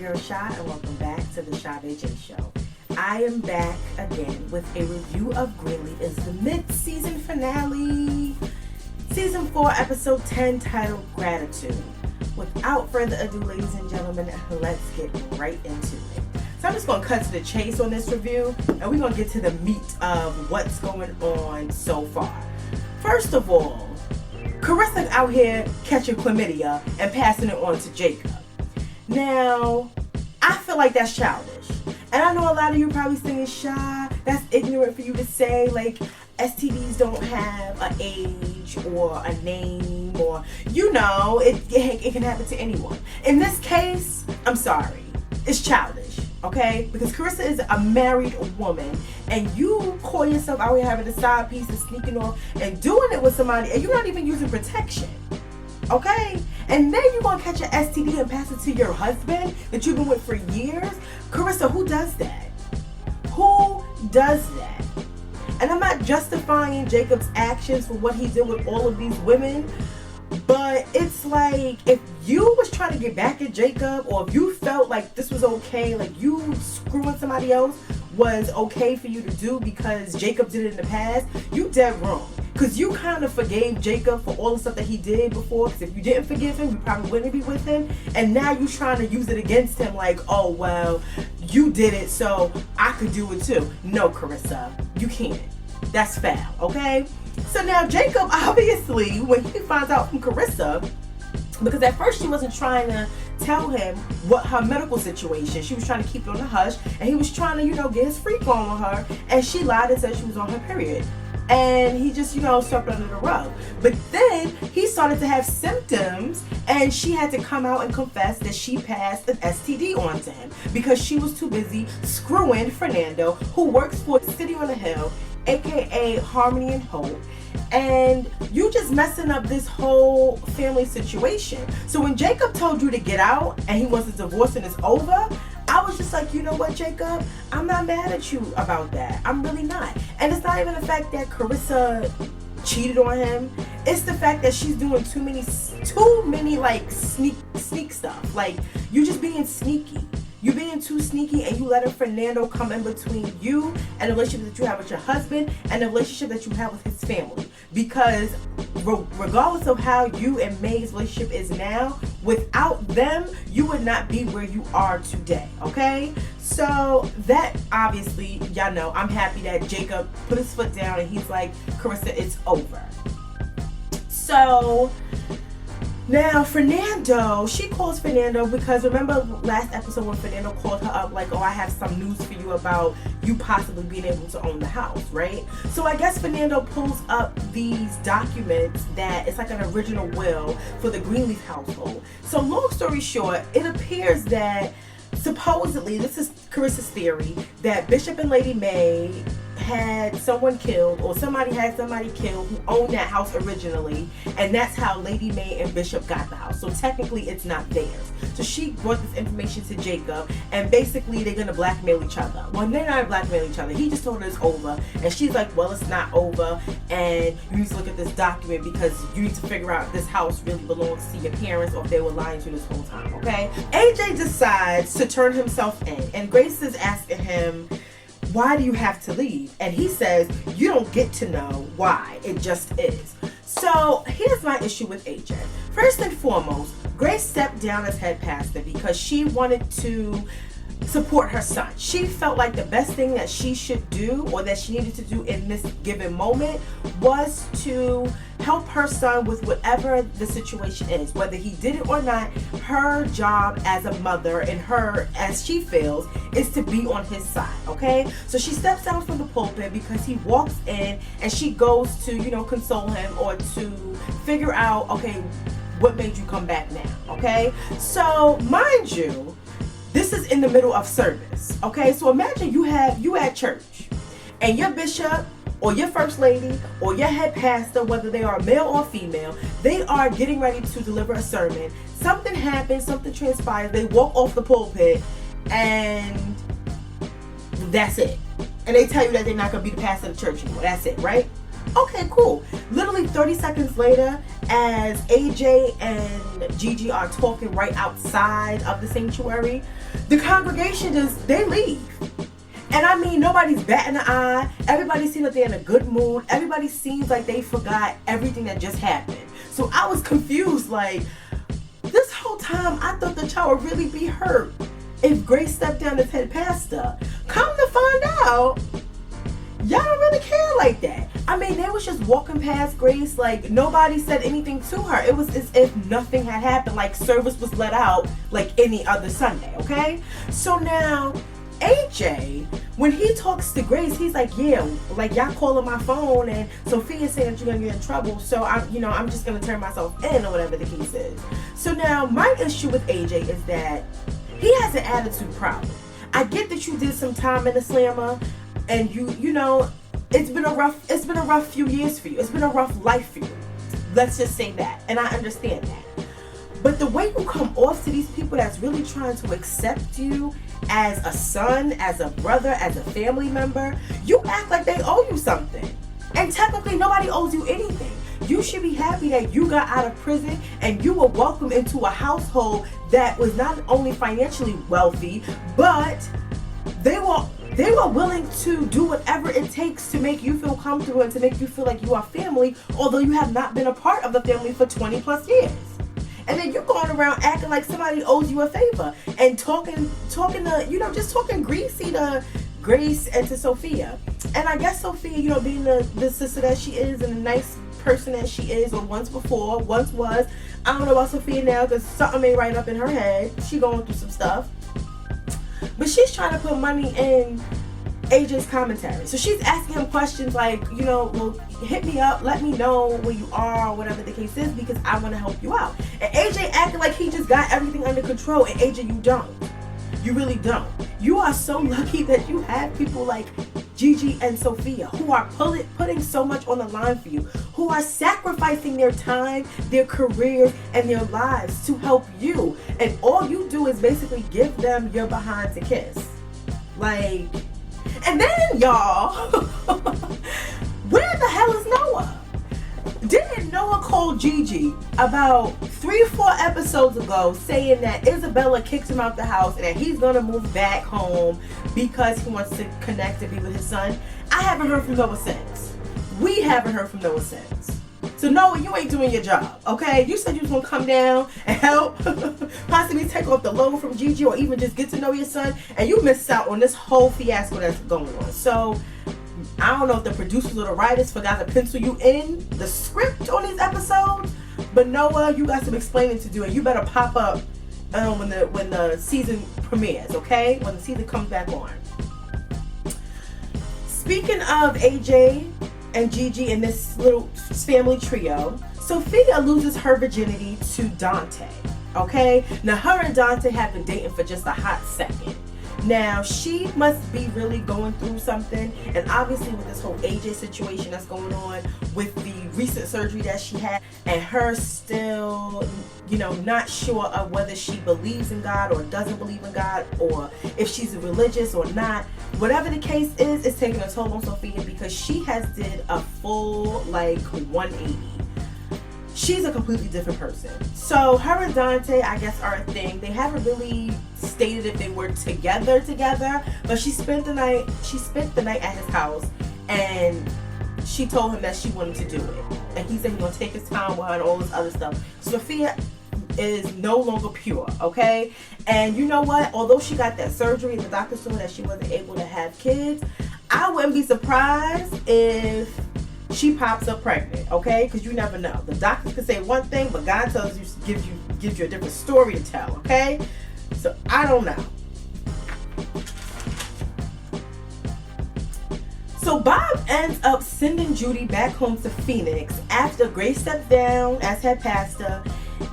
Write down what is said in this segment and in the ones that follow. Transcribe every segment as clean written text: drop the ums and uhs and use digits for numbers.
girl Sha, and welcome back to the Shaa'Vaee Show. I am back again with a review of Greenleaf. It's the mid-season finale, season 4, episode 10, titled Gratitude. Without further ado, ladies and gentlemen, let's get right into it. So I'm just going to cut to the chase on this review, and we're going to get to the meat of what's going on so far. First of all, Karissa out here catching chlamydia and passing it on to Jacob. Now, I feel like that's childish. And I know a lot of you probably thinking, Sha, that's ignorant for you to say. Like, STDs don't have an age or a name, or, you know, it can happen to anyone. In this case, I'm sorry. It's childish, okay? Because Karissa is a married woman, and you call yourself out here having a side piece and sneaking off and doing it with somebody, and you're not even using protection, okay? And then you're gonna catch an STD and pass it to your husband that you've been with for years? Karissa, who does that? Who does that? And I'm not justifying Jacob's actions for what he did with all of these women, but it's like, if you was trying to get back at Jacob, or if you felt like this was okay, like you screwing somebody else was okay for you to do because Jacob did it in the past, you dead wrong. Because you kind of forgave Jacob for all the stuff that he did before. Because if you didn't forgive him, you probably wouldn't be with him. And now you're trying to use it against him like, oh, well, you did it, so I could do it too. No, Karissa, you can't. That's foul, okay? So now Jacob, obviously, when he finds out from Karissa, because at first she wasn't trying to tell him what her medical situation, she was trying to keep it on the hush, and he was trying to, you know, get his freak on with her, and she lied and said she was on her period. And he just, you know, swept under the rug. But then he started to have symptoms, and she had to come out and confess that she passed an STD on to him because she was too busy screwing Fernando, who works for City on the Hill, aka Harmony and Hope. And you just messing up this whole family situation. So when Jacob told you to get out and he wants a divorce and it's over, I was just like, you know what, Jacob? I'm not mad at you about that. I'm really not. And it's not even the fact that Karissa cheated on him. It's the fact that she's doing too many like sneak stuff. Like, you just being sneaky. You being too sneaky, and you letting Fernando come in between you and the relationship that you have with your husband and the relationship that you have with his family. Because regardless of how you and May's relationship is now, without them, you would not be where you are today, okay? So that, obviously, y'all know, I'm happy that Jacob put his foot down and he's like, Karissa, it's over. So now, Fernando, she calls Fernando because remember last episode when Fernando called her up like, oh, I have some news for you about you possibly being able to own the house, right? So I guess Fernando pulls up these documents that it's like an original will for the Greenleaf household. So long story short, it appears that supposedly, this is Karissa's theory, that Bishop and Lady May had someone killed, or somebody had somebody killed who owned that house originally, and that's how Lady May and Bishop got the house. So technically it's not theirs. So she brought this information to Jacob, and basically they're gonna blackmail each other. Well, they're not blackmailing each other. He just told her it's over, and she's like, well, it's not over, and you need to look at this document because you need to figure out if this house really belongs to your parents or if they were lying to you this whole time, okay? AJ decides to turn himself in, and Grace is asking him, why do you have to leave? And he says, you don't get to know why. It just is. So here's my issue with AJ. First and foremost, Grace stepped down as head pastor because she wanted to support her son. She felt like the best thing that she should do, or that she needed to do in this given moment, was to help her son with whatever the situation is. Whether he did it or not, her job as a mother, and her, as she feels, is to be on his side, okay? So she steps down from the pulpit because he walks in, and she goes to, you know, console him or to figure out, okay, what made you come back now, okay? So, mind you, this is in the middle of service, okay? So imagine you at church, and your bishop or your first lady or your head pastor, whether they are male or female, they are getting ready to deliver a sermon. Something happens, something transpires, they walk off the pulpit, and that's it. And they tell you that they're not going to be the pastor of the church anymore. That's it, right? Okay, cool. Literally 30 seconds later, as AJ and Gigi are talking right outside of the sanctuary, the congregation they leave. And I mean, nobody's batting an eye. Everybody seems like they're in a good mood. Everybody seems like they forgot everything that just happened. So I was confused, like, this whole time I thought that y'all would really be hurt if Grace stepped down as head pastor. Come to find out, y'all don't really care like that. I mean, they was just walking past Grace, like nobody said anything to her. It was as if nothing had happened, like service was let out like any other Sunday, okay? So now AJ, when he talks to Grace, he's like, yeah, like y'all calling my phone and Sophia saying that you're gonna get in trouble, so I'm just gonna turn myself in, or whatever the case is. So now my issue with AJ is that he has an attitude problem. I get that you did some time in the slammer, and you know, it's been a rough few years for you. It's been a rough life for you. Let's just say that, and I understand that. But the way you come off to these people that's really trying to accept you as a son, as a brother, as a family member, you act like they owe you something. And technically nobody owes you anything. You should be happy that you got out of prison and you were welcomed into a household that was not only financially wealthy, but they were willing to do whatever it takes to make you feel comfortable and to make you feel like you are family, although you have not been a part of the family for 20 plus years. And then you're going around acting like somebody owes you a favor and talking to, just talking greasy to Grace and to Sophia. And I guess Sophia, being the sister that she is and the nice person that she is, or once was. I don't know about Sophia now because something ain't right up in her head. She going through some stuff. But she's trying to put money in AJ's commentary. So she's asking him questions like, well, hit me up, let me know where you are, or whatever the case is, because I want to help you out. And AJ acting like he just got everything under control, and AJ, you don't. You really don't. You are so lucky that you have people like Gigi and Sophia who are putting so much on the line for you, who are sacrificing their time, their careers, and their lives to help you. And all you do is basically give them your behind to kiss. Like, and then y'all, where the hell is Noah? Didn't Noah call Gigi about 3-4 episodes ago saying that Isabella kicked him out the house and that he's gonna move back home because he wants to connect and be with his son? I haven't heard from Noah since. We haven't heard from Noah since. So Noah, you ain't doing your job, okay? You said you was gonna come down and help, possibly take off the load from Gigi, or even just get to know your son, and you missed out on this whole fiasco that's going on. So I don't know if the producers or the writers forgot to pencil you in the script on these episodes, but Noah, you got some explaining to do, and you better pop up when the season premieres, okay? When the season comes back on. Speaking of AJ and Gigi and this little family trio, Sophia loses her virginity to Dante, okay? Now, her and Dante have been dating for just a hot second. Now, she must be really going through something, and obviously with this whole AJ situation that's going on, with the recent surgery that she had, and her still, not sure of whether she believes in God or doesn't believe in God, or if she's religious or not. Whatever the case is, it's taking a toll on Sophia because she has did a full, 180. She's a completely different person. So her and Dante, I guess, are a thing. They haven't really stated if they were together, but she spent the night at his house, and she told him that she wanted to do it. And he said he's gonna take his time with her and all this other stuff. Sophia is no longer pure, okay? And you know what? Although she got that surgery and the doctor told her that she wasn't able to have kids, I wouldn't be surprised if she pops up pregnant, okay? Because you never know. The doctors could say one thing, but God gives you a different story to tell, okay? So I don't know. So Bob ends up sending Judy back home to Phoenix after Grace stepped down as head pastor,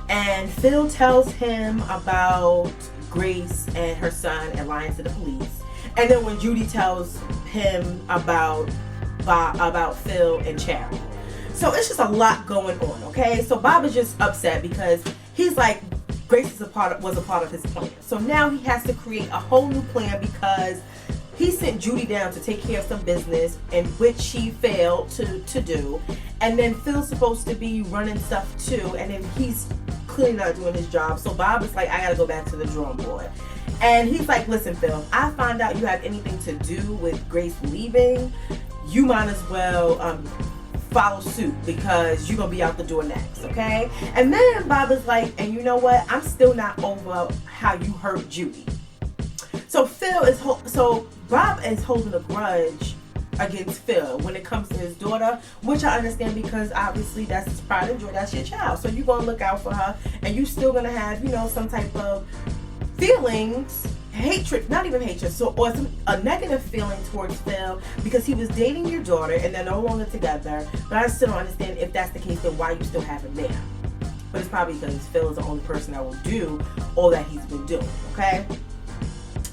and Phil tells him about Grace and her son and lying to the police. And then when Judy tells him about Phil and Charity. So it's just a lot going on, okay? So Bob is just upset because he's like, Grace was a part of his plan. So now he has to create a whole new plan because he sent Judy down to take care of some business, in which she failed to do. And then Phil's supposed to be running stuff too, and then he's clearly not doing his job. So Bob is like, I gotta go back to the drawing board. And he's like, listen, Phil, I find out you have anything to do with Grace leaving, you might as well follow suit, because you're gonna be out the door next, okay? And then Bob is like, and you know what? I'm still not over how you hurt Judy. So Bob is holding a grudge against Phil when it comes to his daughter, which I understand, because obviously that's his pride and joy, that's your child. So you're gonna look out for her, and you're still gonna have, some type of feelings, hatred, not even hatred, or a negative feeling towards Phil because he was dating your daughter and they're no longer together. But I still don't understand, if that's the case, then why you still have him there. But it's probably because Phil is the only person that will do all that he's been doing, okay?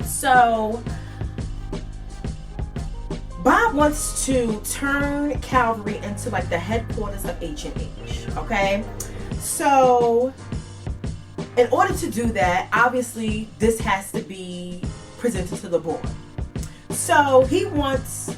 So Bob wants to turn Calvary into like the headquarters of H&H, okay? So in order to do that, obviously this has to be presented to the board. So he wants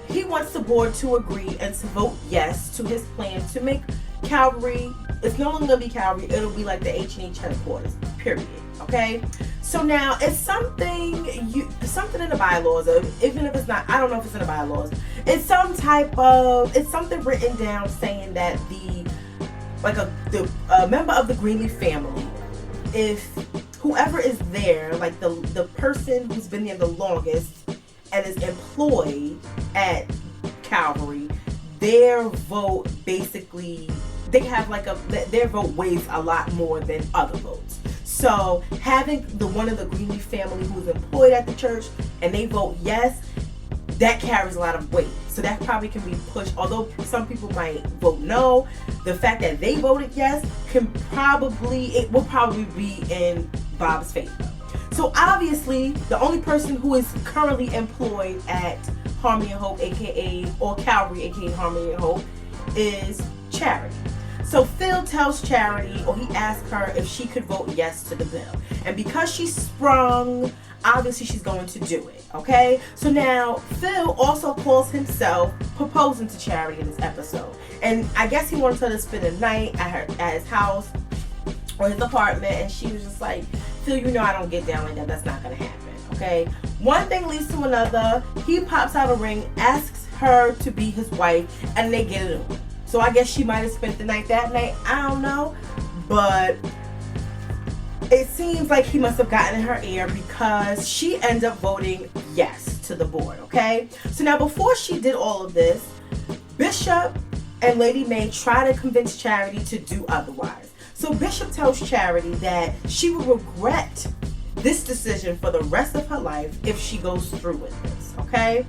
the board to agree and to vote yes to his plan to make Calvary, it's no longer gonna be Calvary, it'll be like the H&H headquarters, period. Okay? So now it's something in the bylaws, or even if it's not, I don't know if it's in the bylaws, it's something written down saying that a member of the Greenleaf family, if whoever is there, like the person who's been there the longest and is employed at Calvary, their vote basically, they have their vote weighs a lot more than other votes. So having one of the Greenleaf family who is employed at the church and they vote yes, that carries a lot of weight. So that probably can be pushed. Although some people might vote no, the fact that they voted yes will probably be in Bob's favor. So obviously, the only person who is currently employed at Harmony and Hope, or Calvary, aka Harmony and Hope, is Charity. So Phil tells Charity, or he asks her if she could vote yes to the bill. And because she's sprung, obviously she's going to do it, okay? So now Phil also calls himself proposing to Charity in this episode. And I guess he wanted her to spend the night at his house or his apartment, and she was just like, Phil, I don't get down like that. That's not going to happen, okay? One thing leads to another. He pops out a ring, asks her to be his wife, and they get it on. So I guess she might have spent the night that night. I don't know. But it seems like he must have gotten in her ear, because she ended up voting yes to the board, okay? So now before she did all of this, Bishop and Lady Mae try to convince Charity to do otherwise. So Bishop tells Charity that she will regret this decision for the rest of her life if she goes through with this, okay?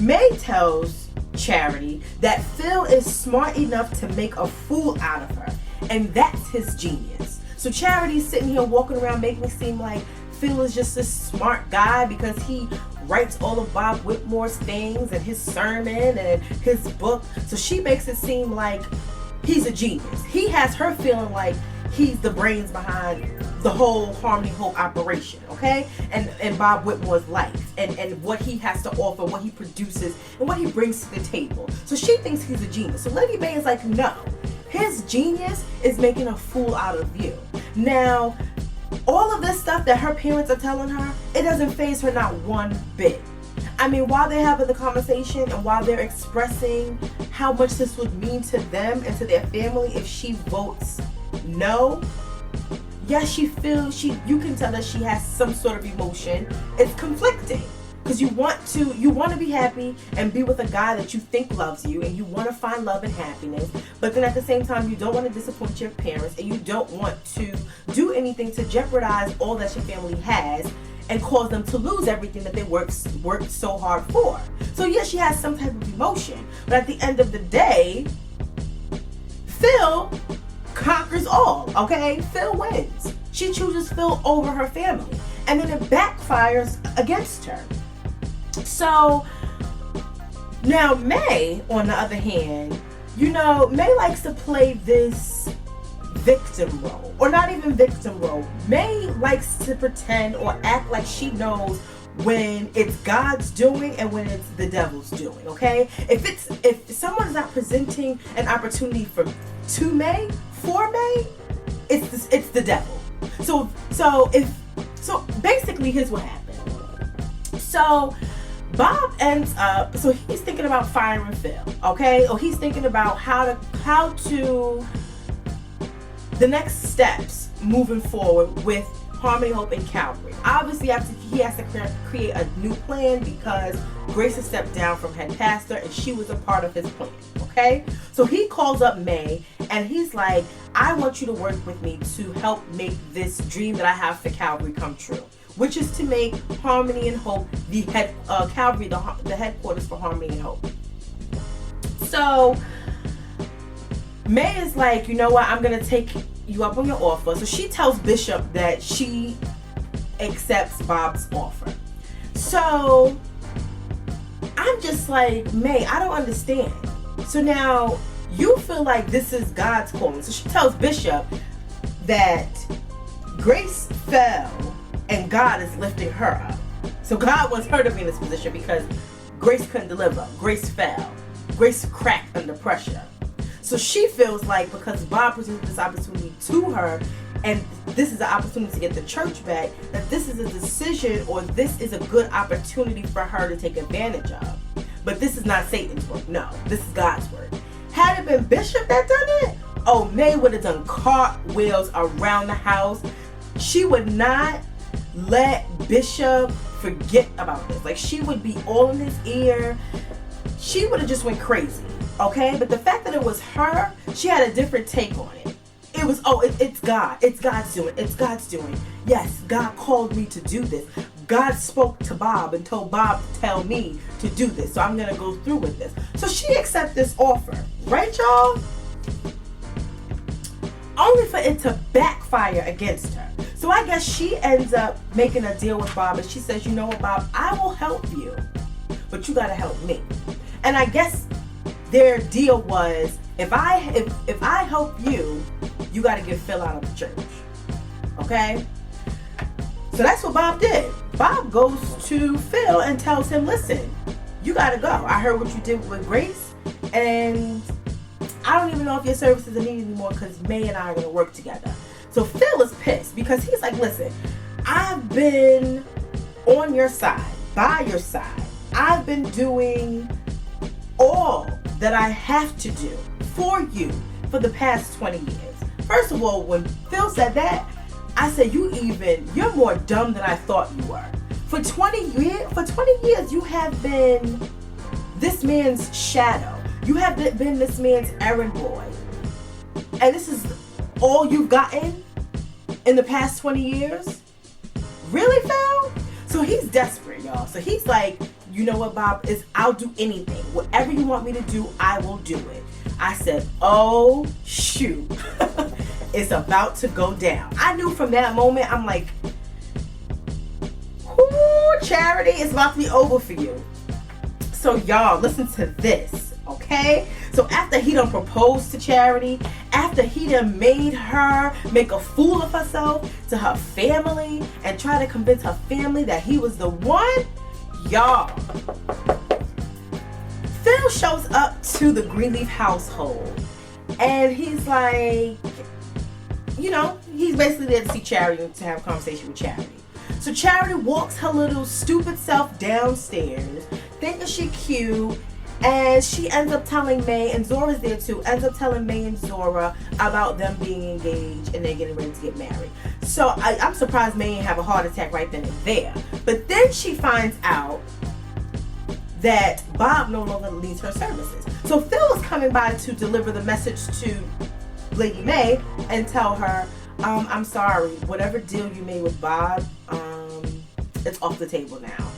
Mae tells Charity that Phil is smart enough to make a fool out of her, and that's his genius. So Charity's sitting here walking around making it seem like Phil is just this smart guy because he writes all of Bob WHITemore's things and his sermon and his book. So she makes it seem like he's a genius. He has her feeling like he's the brains behind the whole Harmony Hope operation, okay? And Bob WHITemore's life and what he has to offer, what he produces, and what he brings to the table. So she thinks he's a genius. So Lady Mae is like, no. His genius is making a fool out of you. Now, all of this stuff that her parents are telling her, it doesn't faze her not one bit. I mean, while they're having the conversation and while they're expressing how much this would mean to them and to their family if she votes no, yes, you can tell that she has some sort of emotion. It's conflicting. Because you want to be happy and be with a guy that you think loves you, and you want to find love and happiness, but then at the same time you don't want to disappoint your parents, and you don't want to do anything to jeopardize all that your family has and cause them to lose everything that they worked so hard for. So yes, she has some type of emotion, but at the end of the day, Phil conquers all, okay? Phil wins. She chooses Phil over her family, and then it backfires against her. So now Mae, on the other hand, Mae likes to play this victim role, or not even victim role. Mae likes to pretend or act like she knows when it's God's doing and when it's the devil's doing, okay? If someone's not presenting an opportunity for May, it's the devil. So basically here's what happened. So Bob ends up, so he's thinking about firing Phil, okay? Or he's thinking about how to the next steps moving forward with Harmony, Hope, and Calvary. Obviously, he has to create a new plan because Grace has stepped down from head pastor and she was a part of his plan, okay? So he calls up May and he's like, I want you to work with me to help make this dream that I have for Calvary come true, which is to make Harmony and Hope Calvary the headquarters for Harmony and Hope. So May is like, you know what, I'm going to take you up on your offer. So she tells Bishop that she accepts Bob's offer. So I'm just like, May, I don't understand. So now you feel like this is God's calling. So she tells Bishop that Grace fell and God is lifting her up. So God wants her to be in this position because Grace couldn't deliver. Grace fell. Grace cracked under pressure. So she feels like because Bob presented this opportunity to her and this is an opportunity to get the church back, that this is a decision or this is a good opportunity for her to take advantage of. But this is not Satan's work. No, this is God's work. Had it been Bishop that done it, oh, May would have done cartwheels around the house. She would not let Bishop forget about this. Like, she would be all in his ear. She would have just went crazy. Okay, but the fact that it was her, she had a different take on it. It was, it's God. It's God's doing. It's God's doing. Yes, God called me to do this. God spoke to Bob and told Bob to tell me to do this. So I'm going to go through with this. So she accepts this offer. Right, y'all? Only for it to backfire against her. So I guess she ends up making a deal with Bob. And she says, you know what, Bob? I will help you. But you got to help me. And I guess their deal was, if I help you, you got to get Phil out of the church. Okay? So that's what Bob did. Bob goes to Phil and tells him, listen, you got to go. I heard what you did with Grace, and I don't even know if your services are needed anymore because May and I are going to work together. So Phil is pissed because he's like, listen, I've been on your side, by your side. I've been doing all that I have to do for you for the past 20 years. First of all, when Phil said that, I said, you're more dumb than I thought you were. For 20 years, you have been this man's shadow. You have been this man's errand boy. And this is all you've gotten in the past 20 years? Really, Phil? So he's desperate, y'all. So he's like, you know what, Bob, I'll do anything. Whatever you want me to do, I will do it. I said, oh, shoot. It's about to go down. I knew from that moment, I'm like, whoo, Charity, it's about to be over for you. So y'all, listen to this, okay? So after he done proposed to Charity, after he done made her make a fool of herself to her family and try to convince her family that he was the one, y'all, Phil shows up to the Greenleaf household and he's like, you know, he's basically there to see Charity and to have a conversation with Charity. So Charity walks her little stupid self downstairs, thinking she cute, and she ends up telling May, and Zora's there too, ends up telling May and Zora about them being engaged and they're getting ready to get married. So I'm surprised May didn't have a heart attack right then and there. But then she finds out that Bob no longer needs her services. So Phil is coming by to deliver the message to Lady May and tell her, I'm sorry, whatever deal you made with Bob, it's off the table now.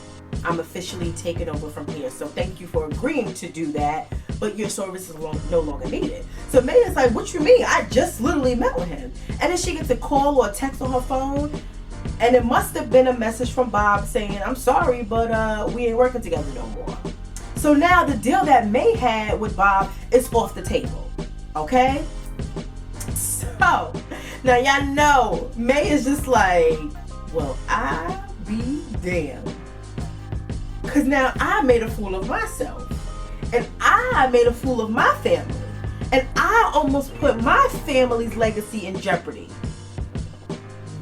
I'm officially taking over from here. So thank you for agreeing to do that, but your service is no longer needed. So May is like, what you mean? I just literally met with him. And then she gets a call or a text on her phone, and it must have been a message from Bob saying, I'm sorry, but we ain't working together no more. So now the deal that May had with Bob is off the table. Okay? So now y'all know May is just like, well, I be damned. Because now I made a fool of myself. And I made a fool of my family. And I almost put my family's legacy in jeopardy.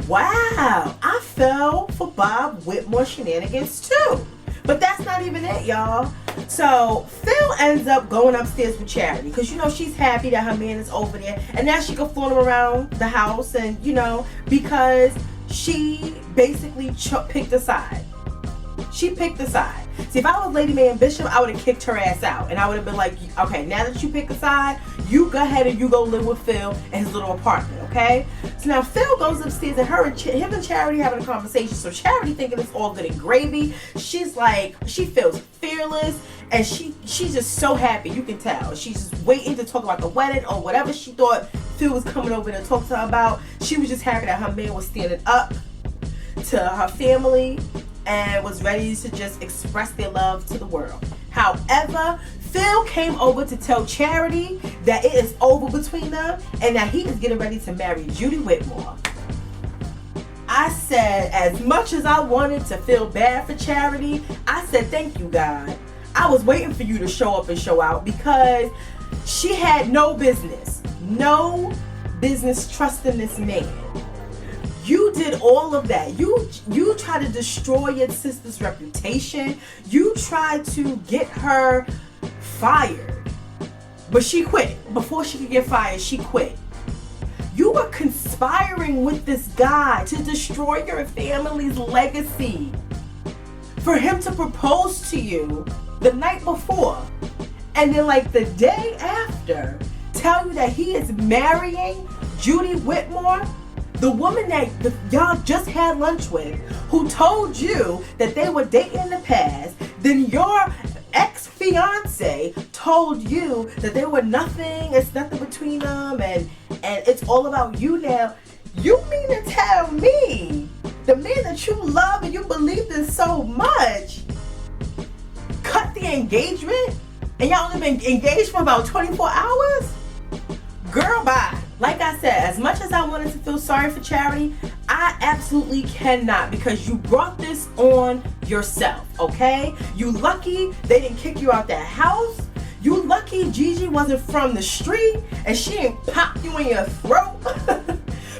Wow, I fell for Bob WHITemore shenanigans too. But that's not even it, y'all. So Phil ends up going upstairs with Charity because, you know, she's happy that her man is over there. And now she can flaunt him around the house and, you know, because she basically picked a side. She picked a side. See, if I was Lady Mae and Bishop, I would have kicked her ass out. And I would have been like, okay, now that you pick a side, you go ahead and you go live with Phil in his little apartment, okay? So now Phil goes upstairs and him and Charity having a conversation. So Charity thinking it's all good and gravy. She's like, she feels fearless and she's just so happy. You can tell. She's just waiting to talk about the wedding or whatever she thought Phil was coming over to talk to her about. She was just happy that her man was standing up to her family and was ready to just express their love to the world. However, Phil came over to tell Charity that it is over between them and that he is getting ready to marry Judy Whitmore. I said, as much as I wanted to feel bad for Charity, I said, thank you, God. I was waiting for you to show up and show out because she had no business trusting this man. You did all of that. You tried to destroy your sister's reputation. You tried to get her fired. But she quit. Before she could get fired, she quit. You were conspiring with this guy to destroy your family's legacy. For him to propose to you the night before. And then like the day after, tell you that he is marrying Judy Whitmore. The woman that y'all just had lunch with, who told you that they were dating in the past, then your ex-fiance told you that they were nothing, it's nothing between them, and it's all about you now. You mean to tell me the man that you love and you believed in so much cut the engagement and y'all only been engaged for about 24 hours? Girl, bye. Like I said, as much as I wanted to feel sorry for Charity, I absolutely cannot because you brought this on yourself, okay? You lucky they didn't kick you out that house. You lucky Gigi wasn't from the street and she didn't pop you in your throat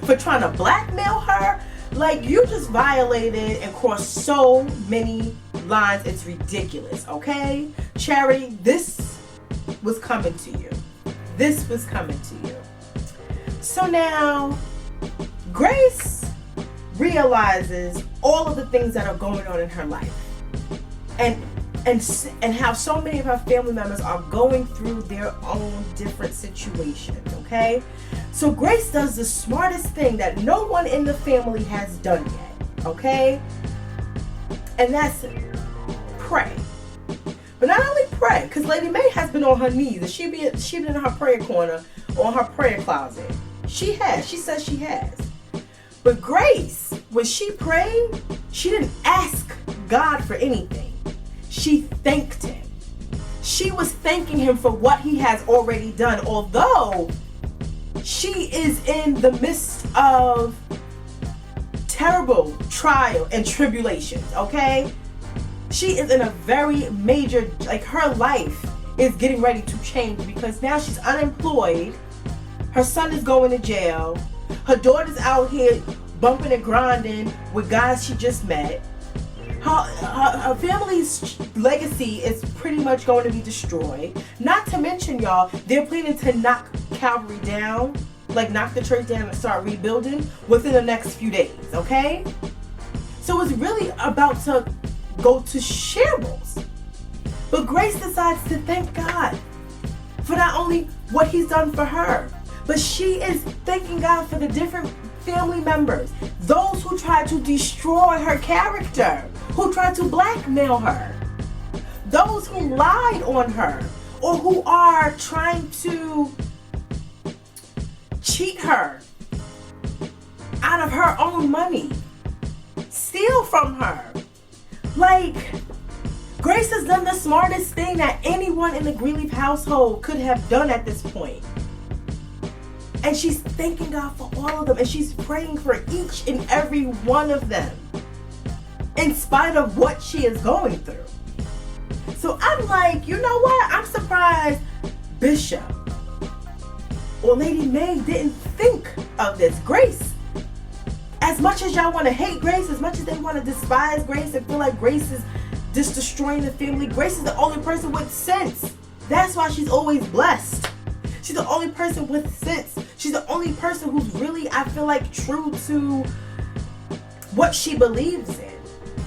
for trying to blackmail her. Like, you just violated and crossed so many lines. It's ridiculous, okay? Charity, this was coming to you. This was coming to you. So now, Grace realizes all of the things that are going on in her life, and how so many of her family members are going through their own different situations. Okay, so Grace does the smartest thing that no one in the family has done yet. Okay, and that's pray. But not only pray, because Lady Mae has been on her knees and she been in her prayer corner or her prayer closet. She says she has. But Grace, when she prayed, she didn't ask God for anything. She thanked him. She was thanking him for what he has already done, although she is in the midst of terrible trial and tribulations, okay? She is in a very major, like, her life is getting ready to change because now she's unemployed. Her son is going to jail. Her daughter's out here bumping and grinding with guys she just met. Her family's legacy is pretty much going to be destroyed. Not to mention, y'all, they're planning to knock Calvary down, like knock the church down and start rebuilding within the next few days, okay? So it's really about to go to shambles. But Grace decides to thank God for not only what he's done for her, but she is thanking God for the different family members, those who tried to destroy her character, who tried to blackmail her, those who lied on her, or who are trying to cheat her out of her own money, steal from her. Like, Grace has done the smartest thing that anyone in the Greenleaf household could have done at this point. And she's thanking God for all of them. And she's praying for each and every one of them. In spite of what she is going through. So I'm like, you know what? I'm surprised Bishop or Lady Mae didn't think of this. Grace, as much as y'all want to hate Grace, as much as they want to despise Grace and feel like Grace is just destroying the family, Grace is the only person with sense. That's why she's always blessed. She's the only person with sense. She's the only person who's really, I feel like, true to what she believes in.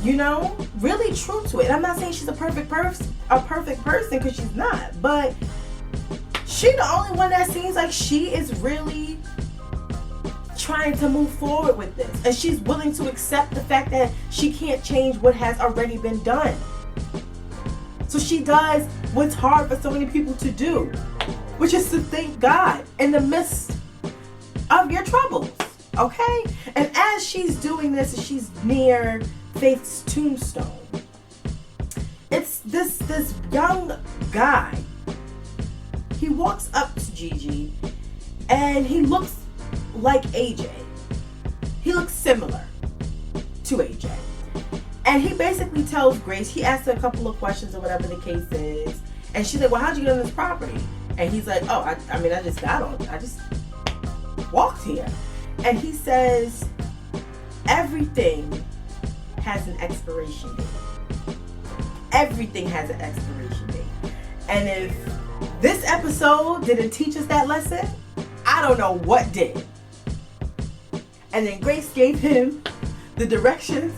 You know, really true to it. I'm not saying she's a perfect person, because she's not. But she the only one that seems like she is really trying to move forward with this, and she's willing to accept the fact that she can't change what has already been done. So she does what's hard for so many people to do, which is to thank God in the midst of your troubles. Okay? And as she's doing this, and she's near Faith's tombstone, it's this young guy. He walks up to Gigi and he looks like AJ. He looks similar to AJ. And he basically tells Grace, he asks her a couple of questions or whatever the case is, and she's like, well, how'd you get on this property? And he's like, oh, I mean, I just walked here. And he says, everything has an expiration date. Everything has an expiration date. And if this episode didn't teach us that lesson, I don't know what did. And then Grace gave him the directions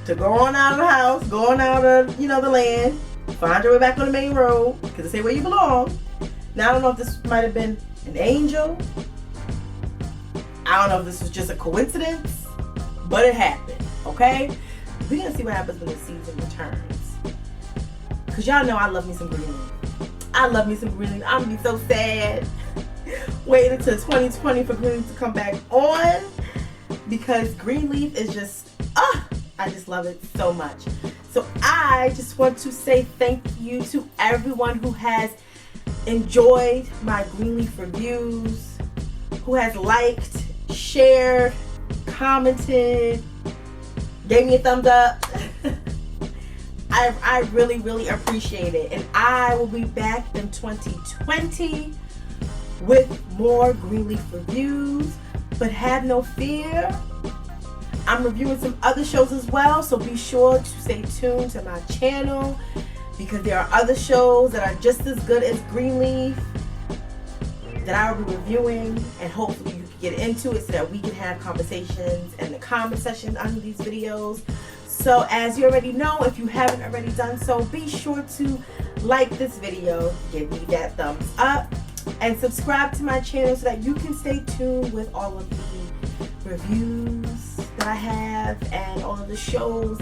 to go on out of the house, go on out of, the land, find your way back on the main road, because it's where you belong. Now, I don't know if this might have been an angel. I don't know if this was just a coincidence, but it happened, okay? We're going to see what happens when the season returns. Because y'all know I love me some Greenleaf. I love me some Greenleaf. I'm going to be so sad waiting until 2020 for Greenleaf to come back on, because Greenleaf is just, I just love it so much. So I just want to say thank you to everyone who has enjoyed my Greenleaf reviews, who has liked, shared, commented, gave me a thumbs up. I really, really appreciate it. And I will be back in 2020 with more Greenleaf reviews. But have no fear, I'm reviewing some other shows as well, so be sure to stay tuned to my channel, because there are other shows that are just as good as Greenleaf that I will be reviewing, and hopefully you can get into it so that we can have conversations in the comment section under these videos. So as you already know, if you haven't already done so, be sure to like this video, give me that thumbs up, and subscribe to my channel so that you can stay tuned with all of the reviews that I have and all of the shows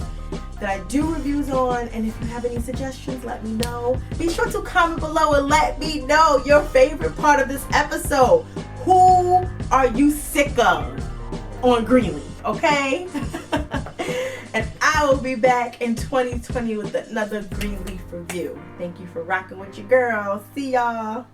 that I do reviews on. And if you have any suggestions, let me know. Be sure to comment below and let me know your favorite part of this episode. Who are you sick of on Greenleaf, okay? And I will be back in 2020 with another Greenleaf review. Thank you for rocking with your girl. See y'all.